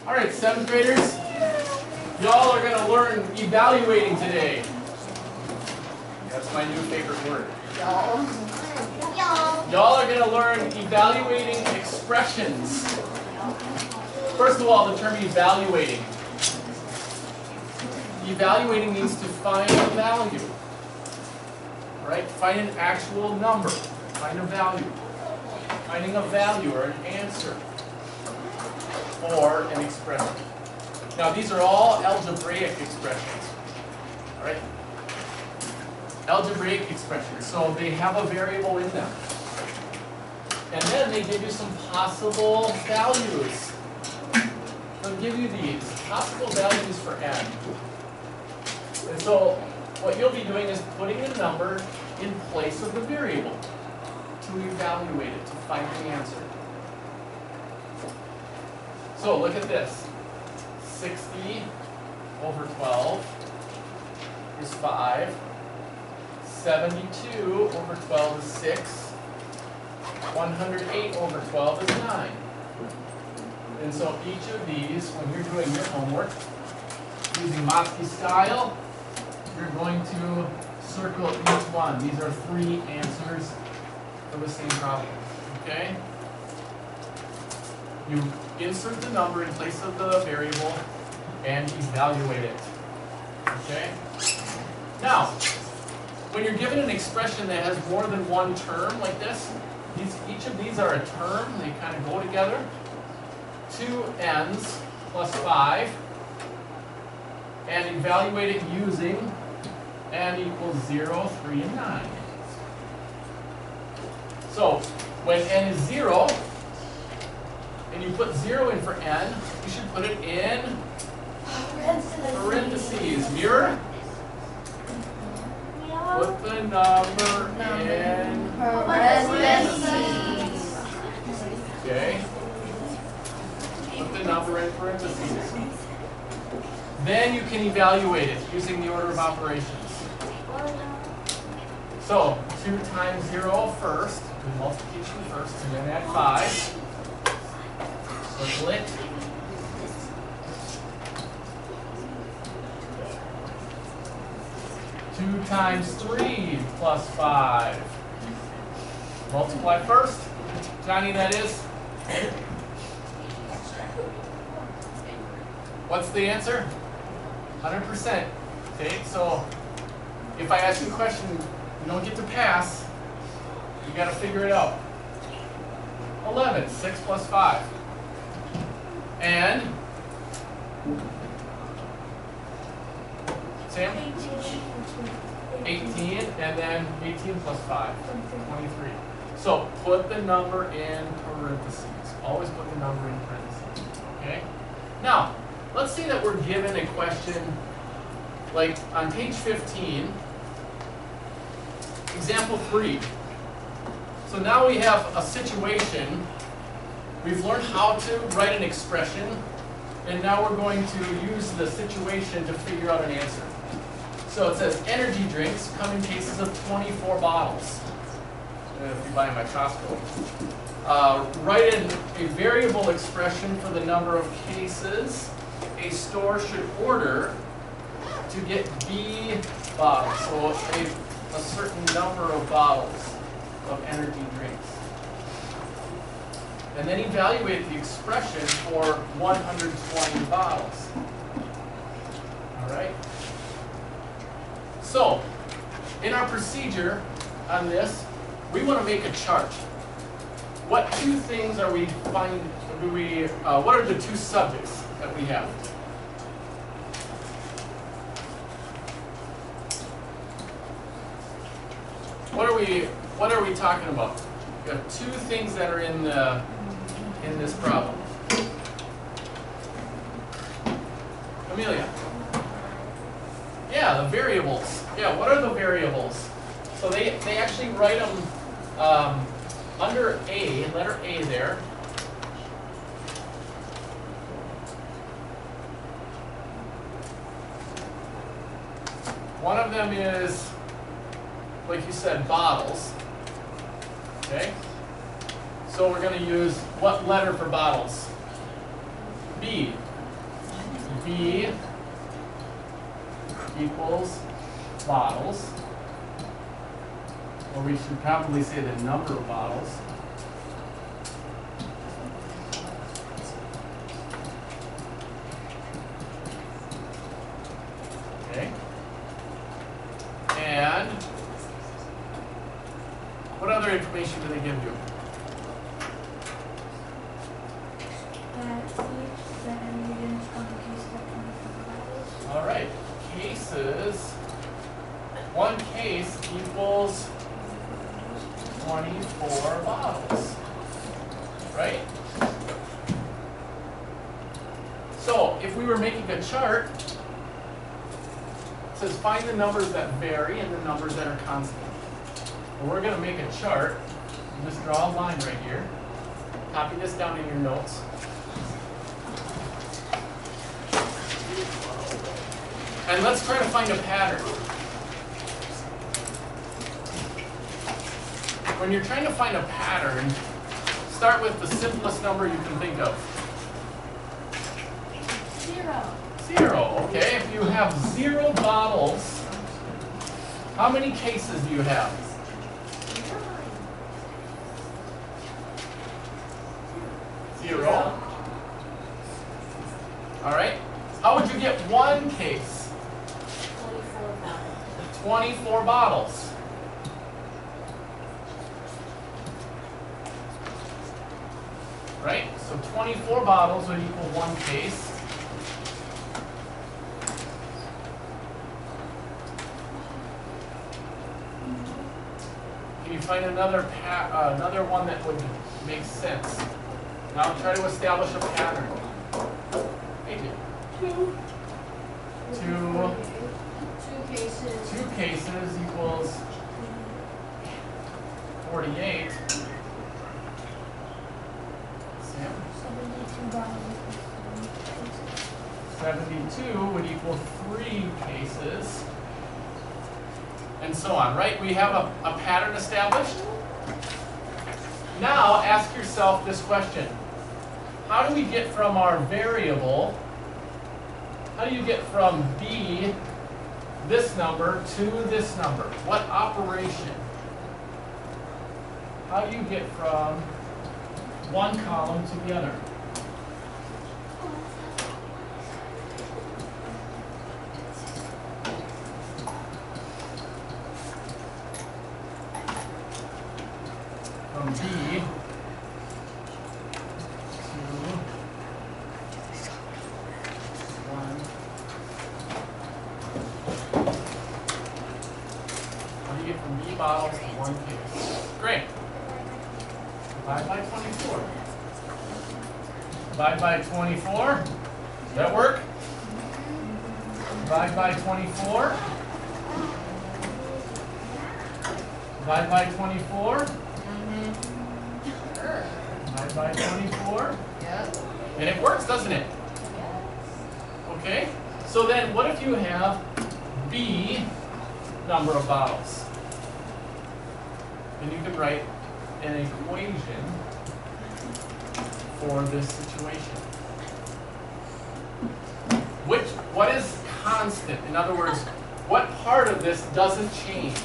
All right, 7th graders, y'all are going to learn evaluating today. That's my new favorite word. Y'all are going to learn evaluating expressions. First of all, the term evaluating. Evaluating means to find a value. Right? Find an actual number. Find a value. Finding a value or an answer. Or an expression. Now these are all algebraic expressions. Alright? Algebraic expressions. So they have a variable in them. And then they give you some possible values. They'll give you these possible values for n. And so what you'll be doing is putting a number in place of the variable to evaluate it, to find the answer. So look at this. 60 over 12 is 5. 72 over 12 is 6. 108 over 12 is 9. And so each of these, when you're doing your homework, using Motzke style, you're going to circle each one. These are 3 answers for the same problem. Okay? You insert the number in place of the variable and evaluate it. Okay? Now, when you're given an expression that has more than one term like this, each of these are a term, they kind of go together. 2n's plus 5, and evaluate it using n equals 0, 3, and 9. So, when n is 0, and you put 0 in for n, you should put it in parentheses. Mirror? Put the number in parentheses. Okay? Put the number in parentheses. Then you can evaluate it using the order of operations. So, 2 times 0 first, do multiplication first, and then add 5. Circle it. Two times 3 plus 5. Multiply first. Johnny, that is? What's the answer? 100%. Okay, so if I ask you a question, you don't get to pass. You got to figure it out. 11, 6 plus 5. And Sam? 18, and then 18 plus 5, 23. So put the number in parentheses. Always put the number in parentheses. Okay? Now, let's say that we're given a question like on page 15, example 3. So now we have a situation. We've learned how to write an expression, and now we're going to use the situation to figure out an answer. So it says energy drinks come in cases of 24 bottles. If you buy them at Costco. Write in a variable expression for the number of cases a store should order to get B bottles. So a certain number of bottles of energy drinks. And then evaluate the expression for 120 bottles. All right? So, in our procedure on this, we want to make a chart. What two things are we what are the two subjects that we have? What are we talking about? We have two things that are in this problem. Amelia. Yeah, the variables. Yeah, what are the variables? So they actually write them under A, letter A there. One of them is, like you said, bottles. Okay? So we're going to use what letter for bottles? B. B equals bottles, or we should probably say the number of bottles. Okay. And what other information do they give you? All right, cases, one case equals 24 bottles, right? So if we were making a chart, it says find the numbers that vary and the numbers that are constant. Well, we're going to make a chart. Just draw a line right here. Copy this down in your notes. And let's try to find a pattern. When you're trying to find a pattern, start with the simplest number you can think of. 0. 0, okay? If you have 0 bottles, how many cases do you have? 0. All right. How would you get one case? 24 bottles. Right? So 24 bottles would equal one case. Can you find another one that would make sense? Now try to establish a pattern. Hey, two. Two cases equals 48. Sam? 72 would equal 3 cases. And so on, right? We have a pattern established. Now ask yourself this question. How do we get from our variable, how do you get from B, this number, to this number? What operation? How do you get from one column to the other? From B to 1. How do you get from B bottles to 1 case? Great. Divide by 24. Divide by 24. Does that work? Divide by 24. Divide by 24. Divide by 24. Yep. And it works, doesn't it? Okay. So then what if you have B number of bottles? And you can write an equation for this situation. What is constant? In other words, what part of this doesn't change?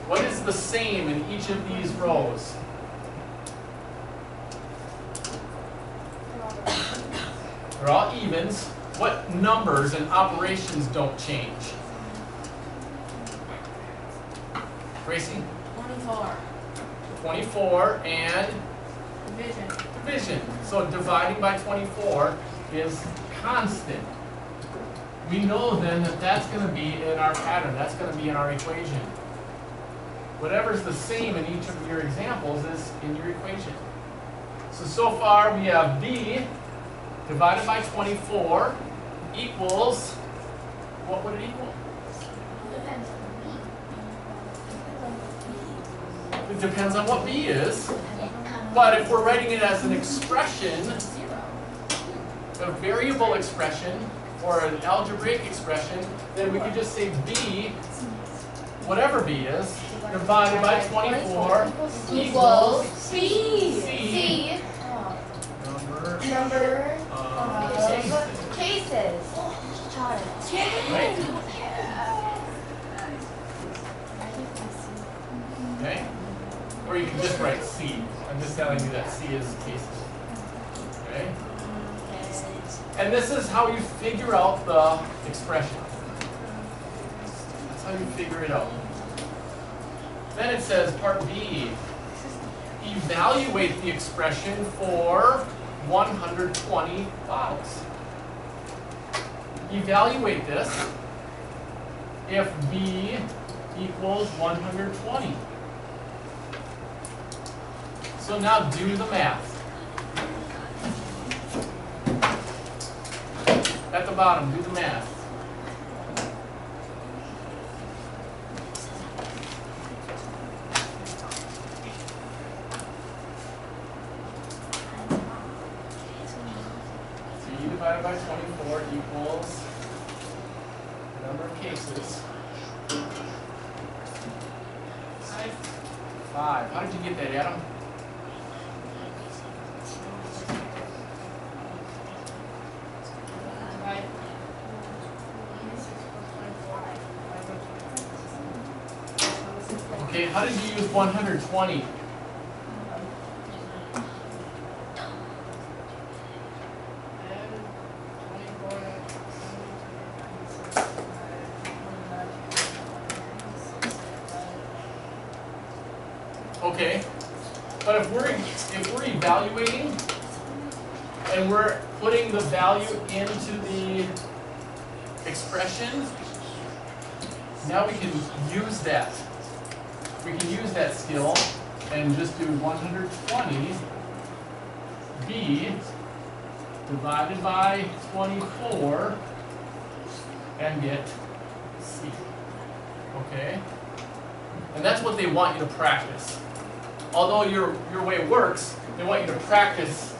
What is the same in each of these rows? They're all evens. What numbers and operations don't change? Gracie? 24. 24 and Division. division. So dividing by 24 is constant. We know then that that's going to be in our pattern. That's going to be in our equation. Whatever's the same in each of your examples is in your equation. So far we have B divided by 24 equals, what would it equal? It depends on what B is. But if we're writing it as an expression, a variable expression, or an algebraic expression, then we could just say B, whatever B is, divided by 24 equals C. C. Number of cases. cases. Charlie. Right? Okay? Or you can just write C. I'm just telling you that C is cases. Okay? And this is how you figure out the expression. That's how you figure it out. Then it says part B, evaluate the expression for 120 bottles. Evaluate this if B equals 120. So now do the math. At the bottom, do the math. C divided by 24 equals the number of cases. 5. How did you get that, Adam? Okay, how did you use 120? Okay, but if we're evaluating and we're putting the value into the expression, now we can use that. We can use that skill and just do 120 B divided by 24 and get C. Okay? And that's what they want you to practice. Although your way works, they want you to practice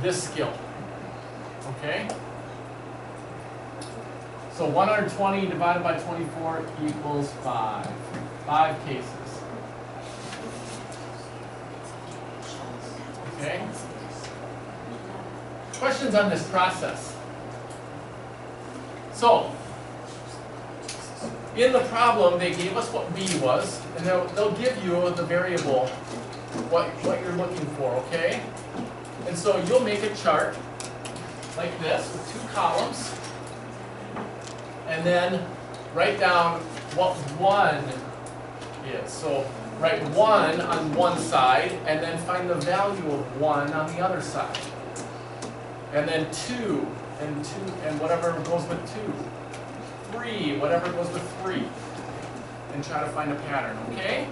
this skill. Okay? So 120 divided by 24 equals 5. 5 cases. Okay? Questions on this process? So, in the problem, they gave us what B was, and they'll give you the variable, what you're looking for, okay? And so you'll make a chart like this with 2 columns, and then write down what 1 is. So write 1 on one side, and then find the value of 1 on the other side. And then 2, and whatever goes with 2. 3, whatever goes with 3. And try to find a pattern, okay?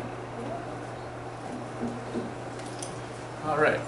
All right.